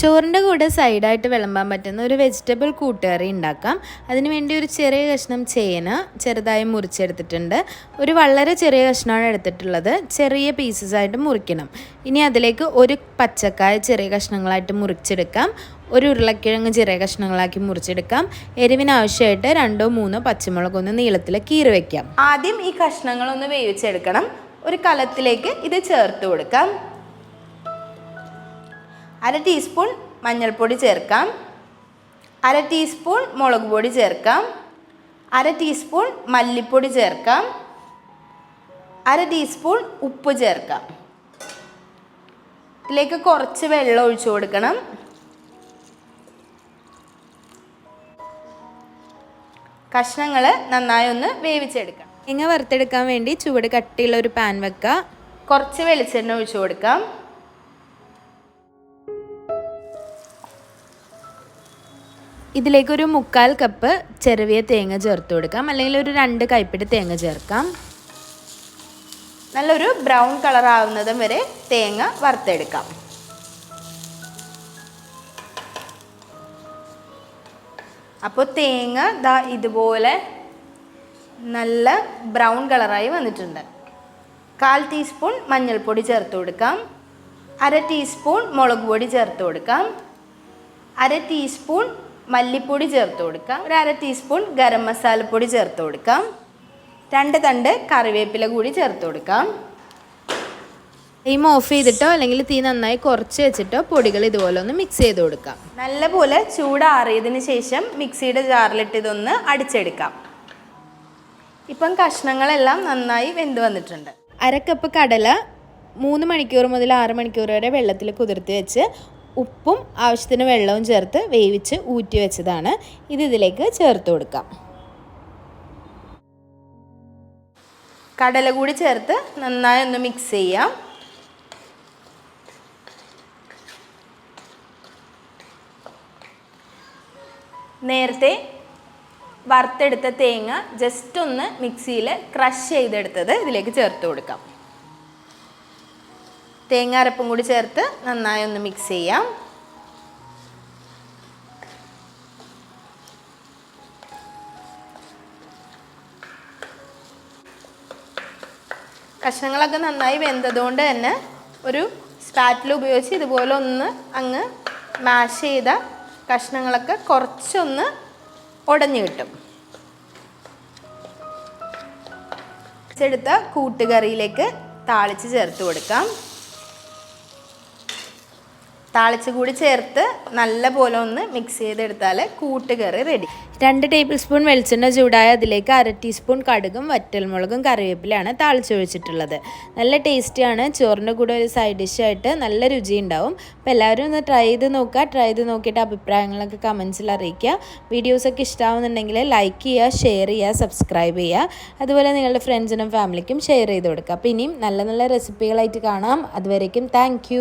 ചോറിൻ്റെ കൂടെ സൈഡായിട്ട് വിളമ്പാൻ പറ്റുന്ന ഒരു വെജിറ്റബിൾ കൂട്ടുകറി ഉണ്ടാക്കാം. അതിന് വേണ്ടി ഒരു ചെറിയ കഷ്ണം ചേന ചെറുതായി മുറിച്ചെടുത്തിട്ടുണ്ട്. ഒരു വളരെ ചെറിയ കഷ്ണമാണ് എടുത്തിട്ടുള്ളത്. ചെറിയ പീസസ് ആയിട്ട് മുറിക്കണം. ഇനി അതിലേക്ക് ഒരു പച്ചക്കായ ചെറിയ കഷ്ണങ്ങളായിട്ട് മുറിച്ചെടുക്കാം. ഒരു ഉരുളക്കിഴങ്ങ് ചെറിയ കഷ്ണങ്ങളാക്കി മുറിച്ചെടുക്കാം. എരിവിന് ആവശ്യമായിട്ട് 2-3 പച്ചമുളകൊന്ന് നീളത്തിൽ കീറി വയ്ക്കാം. ആദ്യം ഈ കഷ്ണങ്ങളൊന്ന് വേവിച്ചെടുക്കണം. ഒരു കലത്തിലേക്ക് ഇത് ചേർത്ത് കൊടുക്കാം. 1/2 ടീസ്പൂൺ മഞ്ഞൾപ്പൊടി ചേർക്കാം. 1/2 ടീസ്പൂൺ മുളക് പൊടി ചേർക്കാം. 1/2 ടീസ്പൂൺ മല്ലിപ്പൊടി ചേർക്കാം. 1/2 ടീസ്പൂൺ ഉപ്പ് ചേർക്കാം. ഇതിലേക്ക് കുറച്ച് വെള്ളം ഒഴിച്ചു കൊടുക്കണം. കഷ്ണങ്ങൾ നന്നായി ഒന്ന് വേവിച്ചെടുക്കാം. തേങ്ങ വറുത്തെടുക്കാൻ വേണ്ടി ചൂട് കട്ടിയുള്ള ഒരു പാൻ വെക്കുക. കുറച്ച് വെളിച്ചെണ്ണ ഒഴിച്ചു കൊടുക്കാം. ഇതിലേക്കൊരു 1/4 കപ്പ് ചെറിയ തേങ്ങ ചേർത്ത് കൊടുക്കാം. അല്ലെങ്കിൽ ഒരു 2 കൈപ്പിടി തേങ്ങ ചേർക്കാം. നല്ലൊരു ബ്രൗൺ കളർ ആവുന്നതും വരെ തേങ്ങ വറുത്തെടുക്കാം. അപ്പോൾ തേങ്ങ ദാ ഇതുപോലെ നല്ല ബ്രൗൺ കളറായി വന്നിട്ടുണ്ട്. 1/4 ടീസ്പൂൺ മഞ്ഞൾപ്പൊടി ചേർത്ത് കൊടുക്കാം. 1/2 ടീസ്പൂൺ മുളക് പൊടി ചേർത്ത് കൊടുക്കാം. 1/2 ടീസ്പൂൺ മല്ലിപ്പൊടി ചേർത്ത് കൊടുക്കാം. ഒരു 1/2 ടീസ്പൂൺ ഗരം മസാലപ്പൊടി ചേർത്ത് കൊടുക്കാം. 2 തണ്ട് കറിവേപ്പില കൂടി ചേർത്ത് കൊടുക്കാം. തീ ഓഫ് ചെയ്തിട്ടോ അല്ലെങ്കിൽ തീ നന്നായി കുറച്ച് വെച്ചിട്ടോ പൊടികൾ ഇതുപോലെ ഒന്ന് മിക്സ് ചെയ്ത് കൊടുക്കാം. നല്ലപോലെ ചൂടാറിയതിന് ശേഷം മിക്സിയുടെ ജാറിലിട്ട് ഇതൊന്ന് അടിച്ചെടുക്കാം. ഇപ്പം കഷ്ണങ്ങളെല്ലാം നന്നായി വെന്ത് വന്നിട്ടുണ്ട്. 1/2 കപ്പ് കടല 3 മണിക്കൂർ മുതൽ 6 മണിക്കൂർ വരെ വെള്ളത്തിൽ കുതിർത്തി വെച്ച് ഉപ്പും ആവശ്യത്തിന് വെള്ളവും ചേർത്ത് വേവിച്ച് ഊറ്റി വെച്ചതാണ്. ഇതിലേക്ക് ചേർത്ത് കൊടുക്കാം. കടല കൂടി ചേർത്ത് നന്നായി ഒന്ന് മിക്സ് ചെയ്യാം. നേരത്തെ വറുത്തെടുത്ത തേങ്ങ ജസ്റ്റ് ഒന്ന് മിക്സിയിൽ ക്രഷ് ചെയ്തെടുത്തത് ഇതിലേക്ക് ചേർത്ത് കൊടുക്കാം. തേങ്ങ അരപ്പും കൂടി ചേർത്ത് നന്നായി ഒന്ന് മിക്സ് ചെയ്യാം. കഷ്ണങ്ങളൊക്കെ നന്നായി വെന്തതുകൊണ്ട് തന്നെ ഒരു സ്പാറ്റിൽ ഉപയോഗിച്ച് ഇതുപോലെ ഒന്ന് അങ്ങ് മാഷ് ചെയ്ത കഷ്ണങ്ങളൊക്കെ കുറച്ചൊന്ന് ഉടഞ്ഞു കിട്ടും. എടുത്ത കൂട്ടുകറിയിലേക്ക് താളിച്ച് ചേർത്ത് കൊടുക്കാം. താളിച്ച് കൂടി ചേർത്ത് നല്ല പോലെ ഒന്ന് മിക്സ് ചെയ്തെടുത്താൽ കൂട്ടുകറി റെഡി. 2 ടേബിൾ സ്പൂൺ വെളിച്ചെണ്ണ ചൂടായ അതിലേക്ക് 1/2 ടീസ്പൂൺ കടുകും വറ്റൽമുളകും കറിവേപ്പിലാണ് താളിച്ചൊഴിച്ചിട്ടുള്ളത്. നല്ല ടേസ്റ്റിയാണ്. ചോറിൻ്റെ കൂടെ ഒരു സൈഡ് ഡിഷായിട്ട് നല്ല രുചി ഉണ്ടാവും. അപ്പോൾ എല്ലാവരും ഒന്ന് ട്രൈ ചെയ്ത് നോക്കുക. ട്രൈ ചെയ്ത് നോക്കിയിട്ട് അഭിപ്രായങ്ങളൊക്കെ കമൻസിൽ അറിയിക്കുക. വീഡിയോസൊക്കെ ഇഷ്ടമാവുന്നുണ്ടെങ്കിൽ ലൈക്ക് ചെയ്യുക, ഷെയർ ചെയ്യുക, സബ്സ്ക്രൈബ് ചെയ്യുക. അതുപോലെ നിങ്ങളുടെ ഫ്രണ്ട്സിനും ഫാമിലിക്കും ഷെയർ ചെയ്ത് കൊടുക്കുക. അപ്പോൾ ഇനിയും നല്ല നല്ല റെസിപ്പികളായിട്ട് കാണാം. അതുവരേക്കും താങ്ക്